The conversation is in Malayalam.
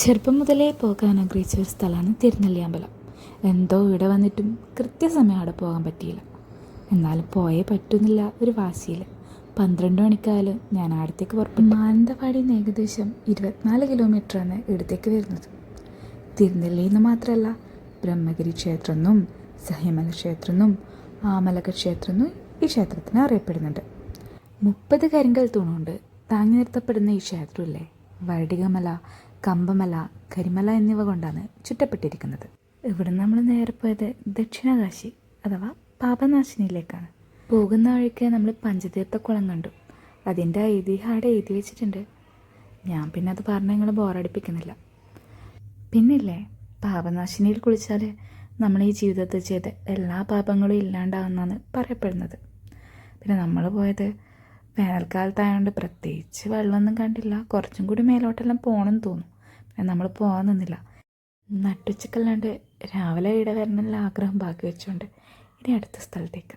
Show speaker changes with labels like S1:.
S1: ചെറുപ്പം മുതലേ പോകാൻ ആഗ്രഹിച്ച ഒരു സ്ഥലമാണ് തിരുനെല്ലി അമ്പലം. എന്തോ ഇവിടെ വന്നിട്ടും കൃത്യസമയം അവിടെ പോകാൻ പറ്റിയില്ല. എന്നാലും പോയേ പറ്റുന്നില്ല ഒരു വാശിയിൽ 12 മണിക്കായാലും ഞാൻ അടുത്തേക്ക് പുറപ്പെട്ടു. മാനന്തവാടിയിൽ നിന്ന് ഏകദേശം 24 കിലോമീറ്ററാണ് ഇവിടത്തേക്ക് വരുന്നത്. തിരുനെല്ലിയിൽ നിന്ന് മാത്രമല്ല, ബ്രഹ്മഗിരി ക്ഷേത്രമെന്നും സഹ്യമല ക്ഷേത്രമെന്നും ആമലക ക്ഷേത്രമെന്നും ഈ ക്ഷേത്രത്തിന് അറിയപ്പെടുന്നുണ്ട്. 30 കരിങ്കൽ തൂണുകൊണ്ട് താങ്ങി നിർത്തപ്പെടുന്ന ഈ ക്ഷേത്രമില്ലേ, വരടികമല, കമ്പമല, കരിമല എന്നിവ കൊണ്ടാണ് ചുറ്റപ്പെട്ടിരിക്കുന്നത്. ഇവിടെ നമ്മൾ നേരെ പോയത് ദക്ഷിണകാശി അഥവാ പാപനാശിനിയിലേക്കാണ്. പോകുന്ന വഴിക്ക് നമ്മൾ പഞ്ചതീർത്ഥക്കുളം കണ്ടു. അതിൻ്റെ ഐതിഹ്യം അവിടെ എഴുതി വെച്ചിട്ടുണ്ട്. ഞാൻ പിന്നെ അത് പറഞ്ഞ് നിങ്ങൾ ബോറടിപ്പിക്കുന്നില്ല. പിന്നില്ലേ, പാപനാശിനിയിൽ കുളിച്ചാൽ നമ്മൾ ഈ ജീവിതത്തിൽ ചെയ്ത എല്ലാ പാപങ്ങളും ഇല്ലാണ്ടാവുമെന്നാണ് പറയപ്പെടുന്നത്. പിന്നെ നമ്മൾ പോയത് വേനൽക്കാലത്തായതുകൊണ്ട് പ്രത്യേകിച്ച് വെള്ളമൊന്നും കണ്ടില്ല. കുറച്ചും കൂടി മേലോട്ടെല്ലാം പോകണമെന്ന് തോന്നും. പിന്നെ നമ്മൾ പോകാൻ നിന്നില്ല. നട്ടുച്ചക്കല്ലാണ്ട് രാവിലെ ഇവിടെ വരണമെന്നുള്ള ആഗ്രഹം ബാക്കി വെച്ചുകൊണ്ട് ഇനി അടുത്ത സ്ഥലത്തേക്ക്.